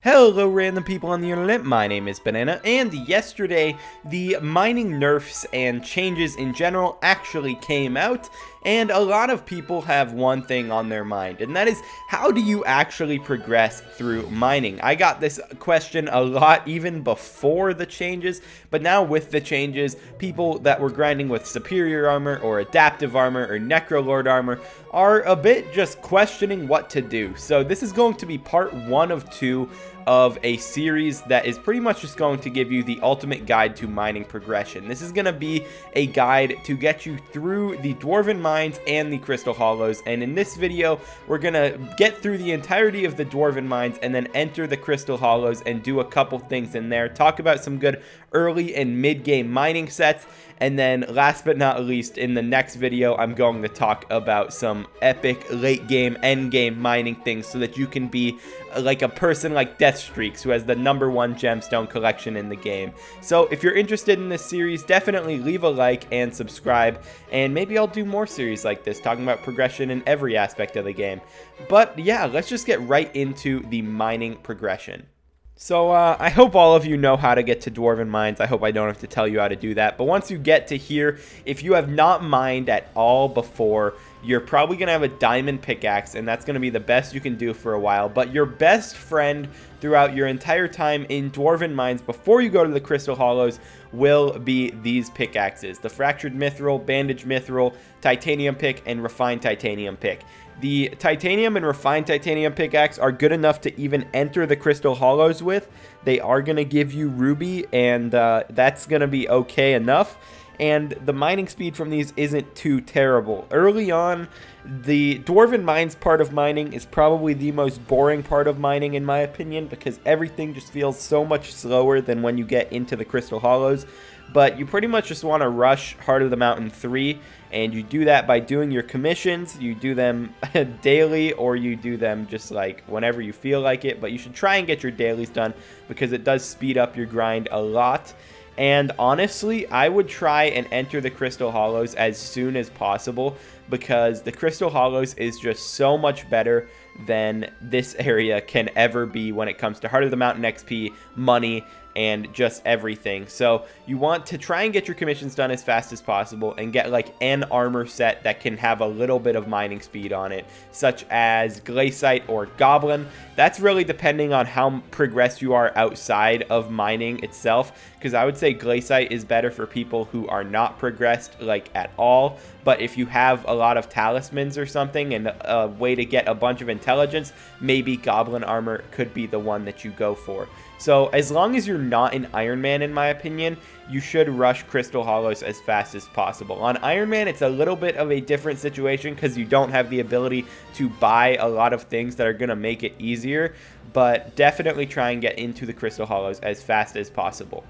Hello random people on the internet, my name is Banana, and yesterday the mining nerfs and changes in general actually came out, and a lot of people have one thing on their mind, and that is, how do you actually progress through mining? I got this question a lot even before the changes, but now with the changes, people that were grinding with superior armor or adaptive armor or necrolord armor are a bit just questioning what to do. So this is going to be part 1 of 2 of a series that is pretty much just going to give you the ultimate guide to mining progression. This is going to be a guide to get you through the Dwarven Mines and the Crystal Hollows, and in this video we're going to get through the entirety of the Dwarven Mines and then enter the Crystal Hollows and do a couple things in there, talk about some good early and mid-game mining sets, and then last but not least, in the next video I'm going to talk about some epic late game, end game mining things so that you can be like a person like Deathstreaks, who has the #1 gemstone collection in the game. So if you're interested in this series, definitely leave a like and subscribe, and maybe I'll do more series like this talking about progression in every aspect of the game. But yeah, let's just get right into the mining progression. So I hope all of you know how to get to Dwarven Mines. I hope I don't have to tell you how to do that. But once you get to here, if you have not mined at all before, you're probably going to have a diamond pickaxe, and that's going to be the best you can do for a while. But your best friend throughout your entire time in Dwarven Mines before you go to the Crystal Hollows will be these pickaxes: the Fractured Mithril, Bandaged Mithril, Titanium Pick, and Refined Titanium Pick. The Titanium and Refined Titanium Pickaxe are good enough to even enter the Crystal Hollows with. They are going to give you Ruby, and that's going to be okay enough. And the mining speed from these isn't too terrible. Early on, the Dwarven Mines part of mining is probably the most boring part of mining in my opinion, because everything just feels so much slower than when you get into the Crystal Hollows. But you pretty much just want to rush Heart of the Mountain 3, and you do that by doing your commissions. You do them daily, or you do them just like whenever you feel like it, but you should try and get your dailies done because it does speed up your grind a lot. And honestly, I would try and enter the Crystal Hollows as soon as possible, because the Crystal Hollows is just so much better than this area can ever be when it comes to Heart of the Mountain XP, money, and just everything. So you want to try and get your commissions done as fast as possible and get like an armor set that can have a little bit of mining speed on it, such as Glaciite or Goblin. That's really depending on how progressed you are outside of mining itself, because I would say Glaciite is better for people who are not progressed like at all. But if you have a lot of talismans or something and a way to get a bunch of intelligence, maybe Goblin armor could be the one that you go for. So as long as you're not an Iron Man, in my opinion, you should rush Crystal Hollows as fast as possible. On Iron Man, it's a little bit of a different situation because you don't have the ability to buy a lot of things that are going to make it easier, but definitely try and get into the Crystal Hollows as fast as possible.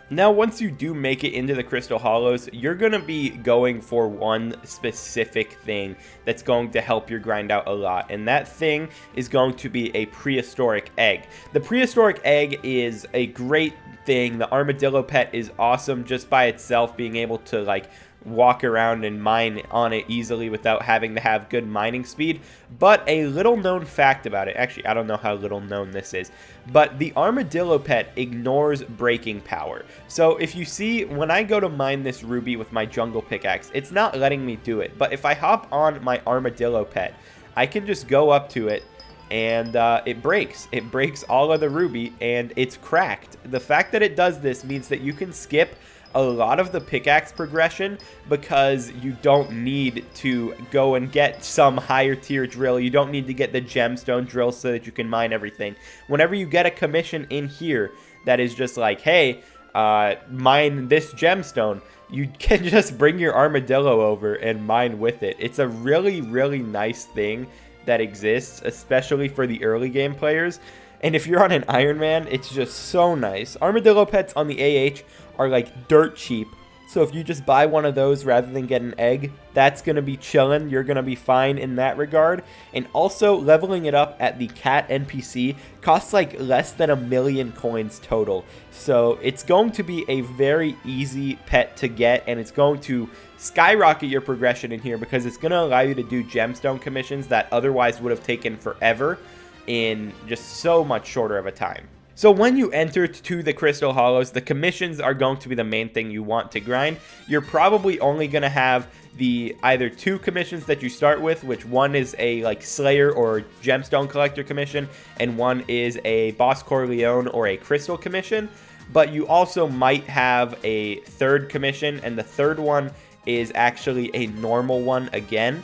Now, once you do make it into the Crystal Hollows, you're going to be going for one specific thing that's going to help your grind out a lot, and that thing is going to be a Prehistoric Egg. The Prehistoric Egg is a great thing. The Armadillo pet is awesome just by itself, being able to like walk around and mine on it easily without having to have good mining speed. But a little known fact about it, actually I don't know how little known this is, but the Armadillo pet ignores breaking power. So if you see, when I go to mine this ruby with my jungle pickaxe, it's not letting me do it. But if I hop on my Armadillo pet, I can just go up to it and it breaks. It breaks all of the ruby and it's cracked. The fact that it does this means that you can skip a lot of the pickaxe progression because you don't need to go and get some higher tier drill. You don't need to get the gemstone drill so that you can mine everything. Whenever you get a commission in here that is just like, hey, mine this gemstone, you can just bring your Armadillo over and mine with it. It's a really, really nice thing that exists, especially for the early game players. And if you're on an Iron Man, it's just so nice. Armadillo pets on the AH are like dirt cheap. So if you just buy one of those rather than get an egg, that's going to be chillin'. You're going to be fine in that regard. And also, leveling it up at the cat NPC costs like less than 1,000,000 coins total. So it's going to be a very easy pet to get, and it's going to skyrocket your progression in here because it's going to allow you to do gemstone commissions that otherwise would have taken forever. in just so much shorter of a time. So when you enter to the Crystal Hollows, the commissions are going to be the main thing you want to grind. You're probably only going to have the either 2 commissions that you start with, which one is a like Slayer or Gemstone Collector commission, and one is a Boss Corleone or a Crystal commission. But you also might have a 3rd commission, and the 3rd one is actually a normal one again.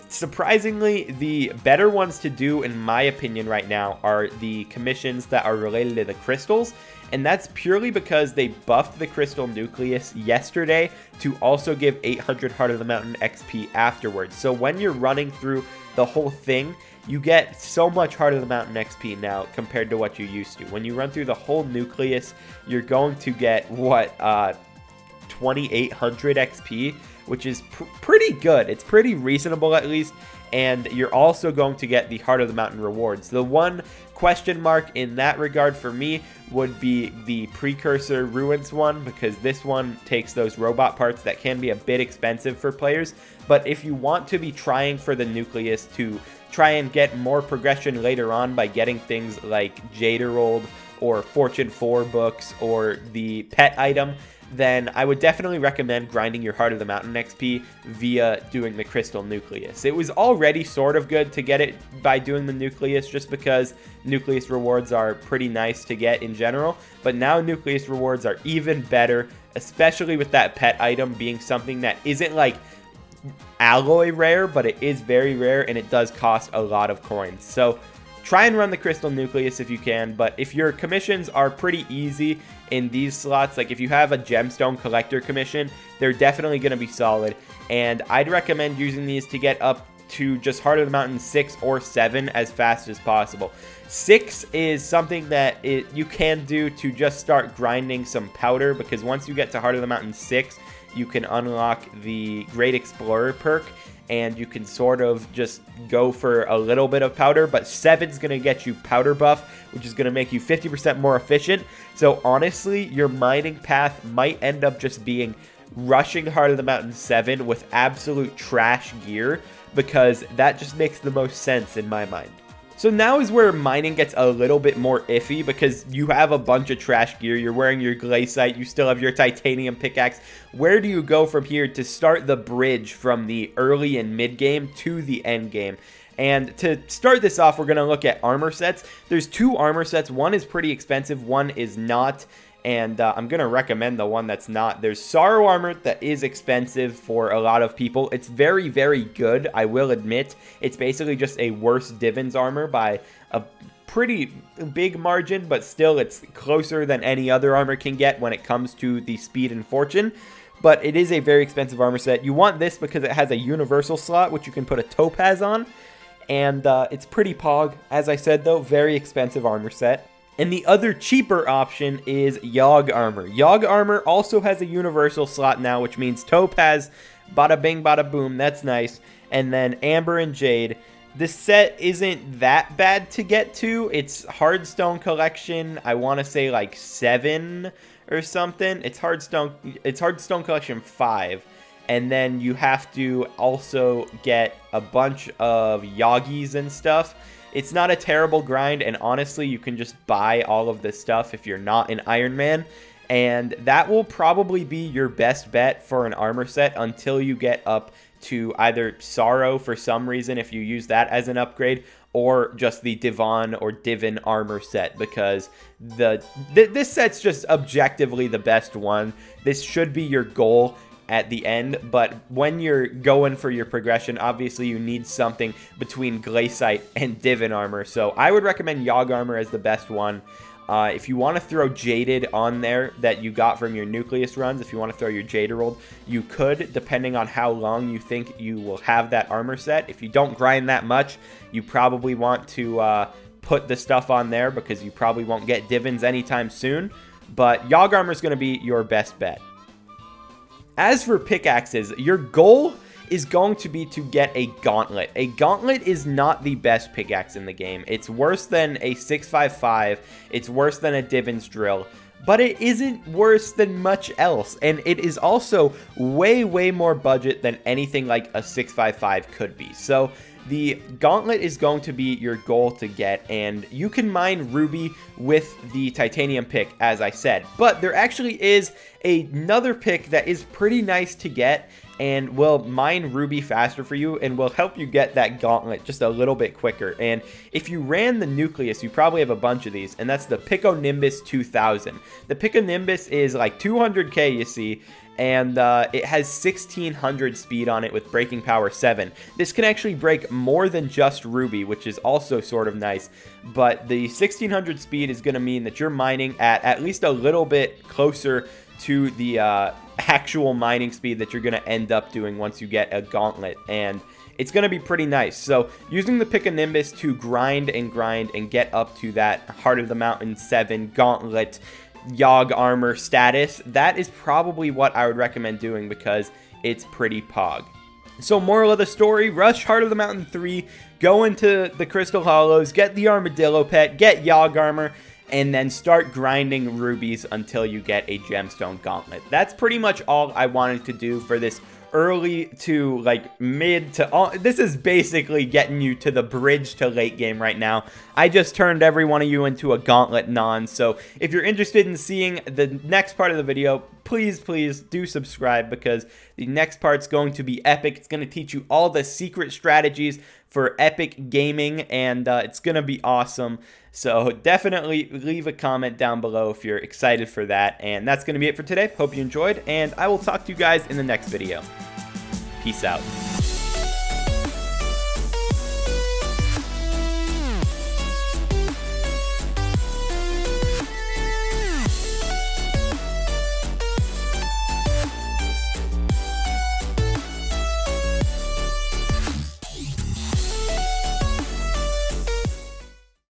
Surprisingly, the better ones to do, in my opinion right now, are the commissions that are related to the crystals, and that's purely because they buffed the crystal nucleus yesterday to also give 800 Heart of the Mountain XP afterwards. So when you're running through the whole thing, you get so much Heart of the Mountain XP now compared to what you used to. When you run through the whole nucleus, you're going to get, what, 2800 XP, which is pretty good. It's pretty reasonable at least, and you're also going to get the Heart of the Mountain rewards. The one question mark in that regard for me would be the Precursor Ruins one, because this one takes those robot parts that can be a bit expensive for players. But if you want to be trying for the nucleus to try and get more progression later on by getting things like Jaderold or Fortune 4 books or the pet item, then I would definitely recommend grinding your Heart of the Mountain XP via doing the Crystal Nucleus. It was already sort of good to get it by doing the Nucleus, just because Nucleus rewards are pretty nice to get in general, but now Nucleus rewards are even better, especially with that pet item being something that isn't like alloy rare, but it is very rare, and it does cost a lot of coins. So try and run the Crystal Nucleus if you can, but if your commissions are pretty easy in these slots, like if you have a Gemstone Collector commission, they're definitely going to be solid, and I'd recommend using these to get up to just Heart of the Mountain 6 or 7 as fast as possible. 6 is something that you can do to just start grinding some powder, because once you get to Heart of the Mountain 6, you can unlock the Great Explorer perk, and you can sort of just go for a little bit of powder, but 7's going to get you powder buff, which is going to make you 50% more efficient. So honestly, your mining path might end up just being rushing Heart of the Mountain 7 with absolute trash gear, because that just makes the most sense in my mind. So now is where mining gets a little bit more iffy, because you have a bunch of trash gear, you're wearing your glaciite, you still have your titanium pickaxe. Where do you go from here to start the bridge from the early and mid game to the end game? And to start this off, we're going to look at armor sets. There's 2 armor sets. One is pretty expensive, one is not. And I'm going to recommend the one that's not. There's Sorrow Armor that is expensive for a lot of people. It's very, very good, I will admit. It's basically just a worse Divin's Armor by a pretty big margin, but still it's closer than any other armor can get when it comes to the speed and fortune. But it is a very expensive armor set. You want this because it has a universal slot, which you can put a topaz on. And it's pretty pog. As I said, though, very expensive armor set. And the other cheaper option is Yogg Armor. Yogg Armor also has a universal slot now, which means topaz, bada bing, bada boom, that's nice. And then Amber and Jade. This set isn't that bad to get to. It's Hardstone Collection, I want to say like 7 or something. It's Hardstone Collection 5. And then you have to also get a bunch of Yoggis and stuff. It's not a terrible grind, and honestly, you can just buy all of this stuff if you're not an Iron Man, and that will probably be your best bet for an armor set until you get up to either Sorrow for some reason if you use that as an upgrade, or just the Divan or Divin armor set, because this set's just objectively the best one. This should be your goal at the end, but when you're going for your progression, obviously you need something between Glaciite and Divin armor, so I would recommend Yogg Armor as the best one. If you want to throw Jaded on there that you got from your Nucleus runs, if you want to throw your Jaderold, you could, depending on how long you think you will have that armor set. If you don't grind that much, you probably want to put the stuff on there, because you probably won't get Divins anytime soon, but Yogg Armor is going to be your best bet. As for pickaxes, your goal is going to be to get a gauntlet. A gauntlet is not the best pickaxe in the game. It's worse than a 655. It's worse than a Divin's drill. But it isn't worse than much else. And it is also way, way more budget than anything like a 655 could be. So the gauntlet is going to be your goal to get, and you can mine ruby with the titanium pick, as I said. But there actually is another pick that is pretty nice to get and will mine ruby faster for you and will help you get that gauntlet just a little bit quicker. And if you ran the nucleus, you probably have a bunch of these, and that's the Piconimbus 2000. The Piconimbus is like 200k, you see, and it has 1600 speed on it with breaking power 7. This can actually break more than just ruby, which is also sort of nice, but the 1600 speed is going to mean that you're mining at least a little bit closer to the actual mining speed that you're going to end up doing once you get a gauntlet, and it's going to be pretty nice. So using the Piconimbus to grind and get up to that Heart of the Mountain 7 gauntlet Yogg armor status, that is probably what I would recommend doing because it's pretty pog. So moral of the story, rush Heart of the Mountain 3, go into the Crystal Hollows, get the Armadillo pet, get Yogg armor, and then start grinding rubies until you get a gemstone gauntlet. That's pretty much all I wanted to do for this early to like mid to all. This is basically getting you to the bridge to late game right now. I just turned every one of you into a gauntlet non. So if you're interested in seeing the next part of the video, please do subscribe because the next part's going to be epic. It's going to teach you all the secret strategies for epic gaming, and it's going to be awesome. So definitely leave a comment down below if you're excited for that. And that's going to be it for today. Hope you enjoyed, and I will talk to you guys in the next video. Peace out.